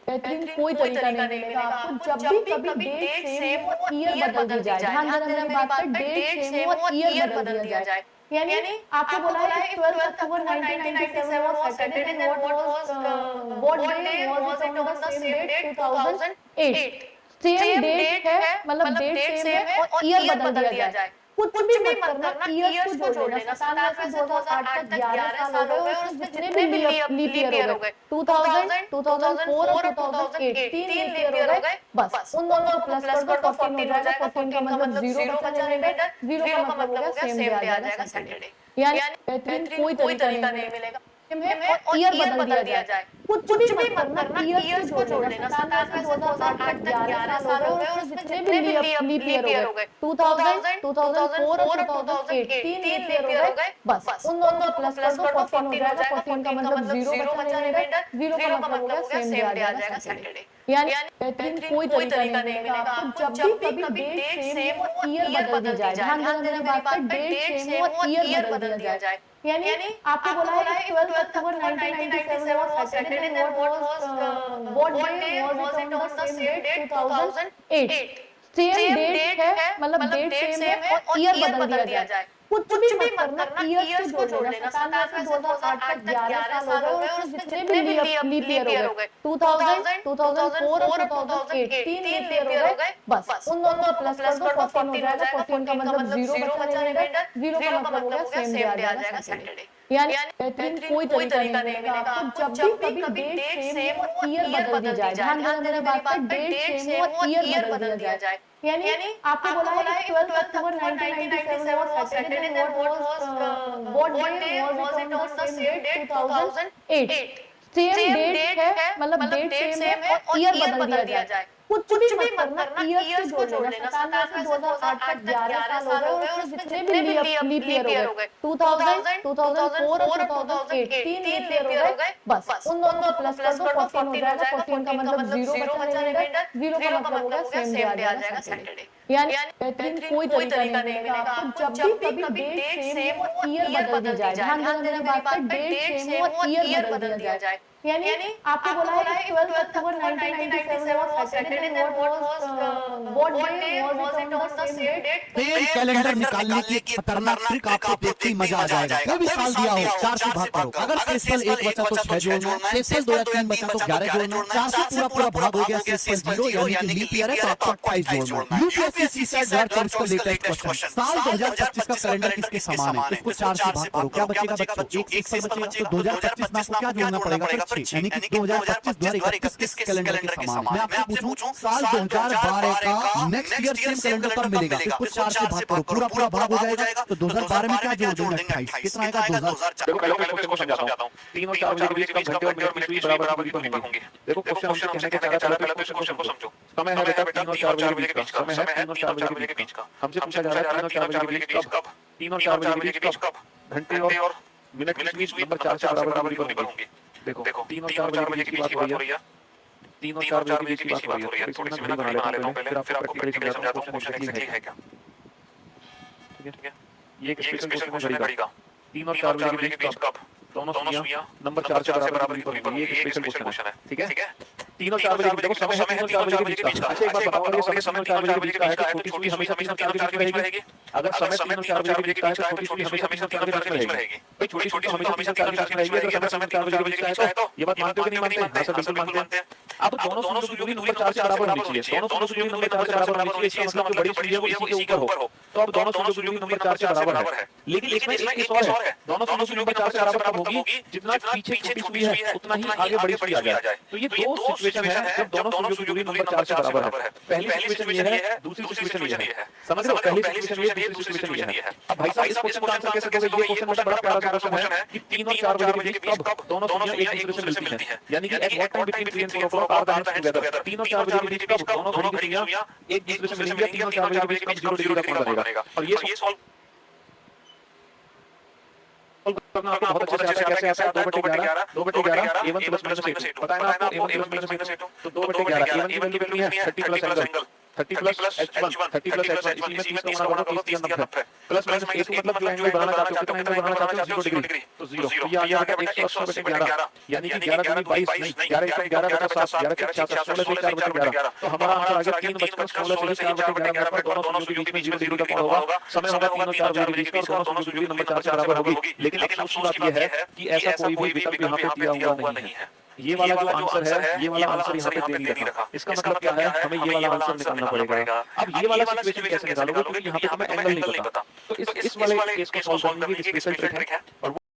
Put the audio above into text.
बेहतरीन कोई तरीका नहीं मिलेगा आपको जब भी कभी डेट सेम हो और ईयर बदल दी जाए। ध्यान देना मेरी बात पे, डेट सेम हो और ईयर बदल दिया जाए। यानी आपको बोला है कि 12 October 1997 was Saturday, then what day was it on the same date 2008। Same date है, मतलब डेट सेम है और ईयर बदल दिया जाए। कुछ भी मत करना, ईयर्स को जोड़ लेना। 97 से 2008 तक 11 साल हो गए और उसमें जितने भी लीप ईयर हो गए 2000, 2004 और 2008 तीन लीप ईयर हो गए। बस उन दोनों को प्लस कर दो, 14 हो जाएगा। 14 का मतलब 0 बचा रिमाइंडर, 0 का मतलब हो गया सेम डे आ जाएगा सैटरडे। यानी बेहतरीन कोई तरीका नहीं मिलेगा है और ईयर बदल दिया जाए। कुछ भी मत करना, ईयर्स को जोड़ लेना। 97 से 2008 तक 11 साल हो गए और उसमें जितने भी लीप ईयर हो गए 2000, 2004 और 2008 तीन लीप ईयर हो गए। बस उन दोनों को प्लस कर दो, 14 हो जाएगा। 14 का मतलब 0 बचा रिमाइंडर, 0 का मतलब हो गया सेम डे आ जाएगा सैटरडे। यानी बेहतरीन कोई तरीका नहीं मिलेगा आपको जब भी कभी डेट सेम हो और ईयर बदल दी जाए। ध्यान देना मेरी बात पे, डेट सेम हो और ईयर बदल दिया जाए। यानी आपको बोला है कि 12 October 1997 was Saturday, then what day was it on the same date 2008। Same date है, मतलब डेट सेम है और ईयर बदल दिया जाए। कुछ भी मत करना, ईयर्स को जोड़ लेना। 97 से 2008 तक 11 साल हो गए और उसमें जितने भी लीप ईयर हो गए 2000, 2004 और 2008 तीन लीप ईयर हो गए। बस उन दोनों को प्लस कर दो, 14 हो जाएगा। 14 का मतलब 0 बचा रिमाइंडर, 0 का मतलब हो गया सेम डे आ जाएगा सैटरडे। यानी बेहतरीन कोई तरीका नहीं मिलेगा आपको जब भी कभी डेट सेम हो और ईयर बदल दी जाए। ध्यान देना मेरी बात पे, डेट सेम हो और ईयर बदल दिया जाए। यानी आपको बोला है कि 12 October 1997 was Saturday, then what day was it on the same date 2008। Same date है, मतलब डेट सेम है और ईयर बदल दिया जाए। कुछ भी मत करना, ईयर्स को जोड़ लेना। 97 से 2008 तक 11 साल हो गए और उसमें जितने भी लीप ईयर हो गए 2000, 2004 और 2008 तीन लीप ईयर हो गए। बस उन दोनों को प्लस कर दो, 14 हो जाएगा। 14 का मतलब 0 बचा रिमाइंडर, 0 का मतलब हो गया सेम डे आ जाएगा सैटरडे। यानी बेहतरीन कोई तरीका नहीं मिलेगा आपको जब भी कभी डेट सेम हो और ईयर बदल दी जाए। ध्यान देना मेरी बात पे, डेट सेम हो और ईयर बदल दिया जाए। यानी आपको बोला है कि 12 October 1997 was Saturday, then what day was it on the same date pen calendar निकालने की खतरनाक ट्रिक आपको देखते ही मजा आ जाएगा। कोई भी साल दिया हो 4 से भाग करो। अगर सेसल 1 बचा तो 6 जोड़ना, सेसल 2 या 3 बचा तो 11 जोड़ना, 4 से पूरा भाग हो गया सेसल 0 यानी कि लीप ईयर है तो आपको 28 जोड़ना। यूपीएससी सेट 2024 का लेटेस्ट क्वेश्चन, साल 2025 का कैलेंडर किसके समान है? इसको 4 से भाग करो। क्या बचेगा बच्चों? एक सेसल बचेगा। तो 2025 में आपको क्या जोड़ना पड़ेगा? 6 यानी कि 2025 2021 किस कैलेंडर के समान है? मैं आपसे पूछूं साल 2012 का नेक्स्ट ईयर सेम कैलेंडर कब मिलेगा? इसको 4 से भाग करो, पूरा भाग हो जाएगा। तो 2012 में क्या जोड़ देंगे? 28। कितना आएगा? 2004। देखो पहले क्वेश्चन को समझाता हूँ। 3 और 4 बजे के बीच कब घंटे और मिनट की दूरी बराबर दूरी पर होंगी। देखो क्वेश्चन हमसे कहने के पहले तो क्वेश्चन को समझो। समय है बेटा 3 और 4 बजे के बीच का। समय है 3 और 4 बजे के बीच का। हमसे पूछा जा रहा है 3 और 4 बजे के बीच कब? 3 और 4 बजे के बीच कब? घंटे और मिनट के बीच नंबर 4 से बराबर दूरी पर होंगी। देखो 3 और 4 बजे के बीच की बात हो रही है। 3 और 4 बजे के बीच की बात हो रही है। थोड़ी सी मैं घड़ी बना लेता हूं पहले, फिर आपको प्रैक्टिकली समझाता हूं क्वेश्चन एग्जैक्टली है क्या। ठीक है, ये एक स्पेशल क्वेश्चन घड़ी का। 3 और 4 बजे के बीच कब? दोनों सुइयां नंबर 4 से बराबर दूरी पर होंगी। ये एक स्पेशल क्वेश्चन है। ठीक है, 3 और 4 बजे देखो समय है 3 और 4 बजे के बीच का। अच्छा एक बात बताओ, अगर ये समय 3 और 4 बजे के बीच का है तो छोटी सुई हमेशा 3 और 4 बजे के बीच में रहेगी। अगर समय 3 और 4 बजे के बीच का है तो छोटी सुई हमेशा 3 और 4 बजे के बीच में रहेगी। भाई छोटी सुई हमेशा 3 और 4 बजे के बीच में रहेगी। अगर समय 3 और 4 बजे के बीच का है तो ये बात मानते हो कि नहीं मानते? हां सर बिल्कुल मानते हैं। अब दोनों सुइयों की नंबर 4 से बराबर होनी चाहिए। दोनों सुइयों की नंबर 4 से बराबर होनी चाहिए। इसका मतलब बड़ी सुई है वो इसी के ऊपर हो। तो अब दोनों सुइयों की नंबर 4 से बराबर है। लेकिन इसमें एक केस और है। दोनों सुइयों की नंबर 4 से बराबर कब होगी? जितना पीछे छोटी सुई है उतना ही आगे बड़ी सुई आ जाए। तो ये दो सिचुएशन है जब दोनों सुइयों की नंबर 4 से बराबर है। पहली सिचुएशन ये है, दूसरी सिचुएशन ये है। समझ रहे हो? पहली सिचुएशन ये है, दूसरी सिचुएशन ये है। अब भाई साहब इस क्वेश्चन का आंसर कैसे दोगे? ये क्वेश्चन बड़ा प्यारा क्वेश्चन है कि 3 और 4 बजे के बीच कब दोनों सुइयां एक दूसरे से मिलती हैं। यानी कि at what time between 3 and 4 o'clock are the hands together। 3 और 4 बजे के बीच कब दोनों घड़ी की सुइयां एक दूसरे से मिलेंगी। 3 और 4 बजे के बीच कब 0 डिग्री का कोण बनेगा। और ये सॉल्व करना आपको बहुत अच्छे से आता है। कैसे आता है? 2/11 a1 + -a2 पता है ना आपको? a1 + -a2 तो 2/11 a1 की वैल्यू कितनी है? 30 + angle 30 plus h1 30 plus h1 इसी में 30 का होगा 30 का 90 प्लस माइनस a2 मतलब जो एंगल बनाना चाहते हो कितना एंगल बनाना चाहते हो 0 डिग्री तो 0 तो ये आ गया बेटा 180 बटे 11 यानी कि 11 दूनी 22 नहीं 11 1 11 बटा 7 11 के 66 16 से 4 बटे 11 तो हमारा आंसर आ गया 3 बचकर 16 से 4 बटे 11 पर दोनों सुइयों के बीच में 0 डिग्री का कोण होगा समय होगा 3 और 4 बजे के बीच का और दोनों सुइयों नंबर 4 से बराबर होगी लेकिन अफसोस की बात यह है कि ऐसा कोई भी विकल्प यहाँ पे दिया हुआ नहीं है ये वाला जो आंसर है ये वाला आंसर यहाँ पे दे नहीं रखा इसका मतलब क्या है हमें ये वाला आंसर निकालना पड़ेगा अब ये वाला सिचुएशन कैसे निकालोगे क्योंकि यहाँ पे तुम्हें एंगल नहीं पता तो इस वाले केस को सॉल्व करने की स्पेशल ट्रिक है और